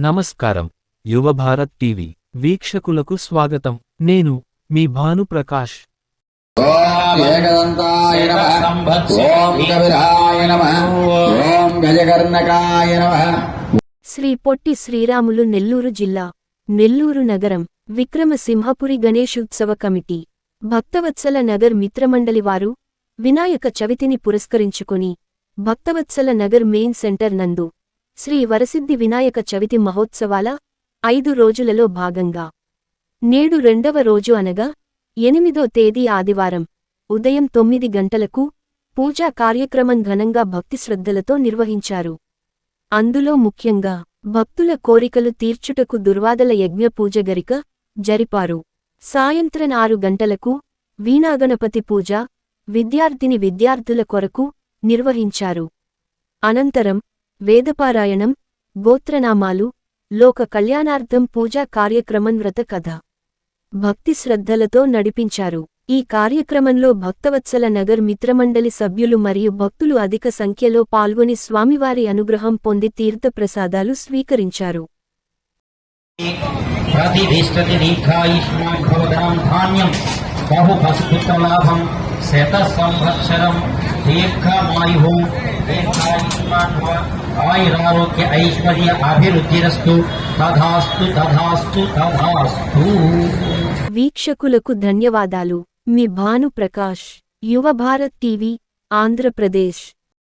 నమస్కారం. యువ భారత్ టీవీ వీక్షకులకు స్వాగతం. నేను మీ భానుప్రకాష్. ఓం ఏకదంతాయ నమః. ఓం కపిలాయ నమః. ఓం గజకర్ణకాయ నమః. శ్రీ పొట్టి శ్రీరాములు నెల్లూరు జిల్లా నెల్లూరు నగరం విక్రమసింహపురి గణేశోత్సవ కమిటీ భక్తవత్సల నగర్ మిత్రమండలి వారు వినాయక చవితిని పురస్కరించుకొని భక్తవత్సల నగర్ మెయిన్ సెంటర్ నందు శ్రీ వరసిద్ధి వినాయక చవితి మహోత్సవాల 5 రోజులలో భాగంగా నేడు 2వ రోజు అనగా 8వ తేదీ ఆదివారం ఉదయం 9 గంటలకు పూజా కార్యక్రమం ఘనంగా భక్తి శ్రద్ధలతో నిర్వహించారు. అందులో ముఖ్యంగా భక్తుల కోరికలు తీర్చుటకు దుర్వాదల యజ్ఞ పూజ గరిక జరిపారు. సాయంత్రం 6 గంటలకు వీణాగణపతి పూజ విద్యార్థుల కొరకు నిర్వహించారు. అనంతరం వేదపారాయణం, గోత్రనామాలు, లోక కళ్యాణార్థం పూజా కార్యక్రమం వ్రత కథ భక్తి శ్రద్ధలతో నడిపించారు. ఈ కార్యక్రమంలో భక్తవత్సల నగర్ మిత్రమండలి సభ్యులు మరియు భక్తులు అధిక సంఖ్యలో పాల్గొని స్వామివారి అనుగ్రహం పొంది తీర్థ ప్రసాదాలు స్వీకరించారు. ఆయురారోగ్య ఐశ్వర్య అభివృద్ధిరస్తు. తథాస్తు తథాస్తు తథాస్తు. వీక్షకులకు ధన్యవాదాలు. మీ భానుప్రకాష్, యువ భారత్ టీవీ, ఆంధ్రప్రదేశ్.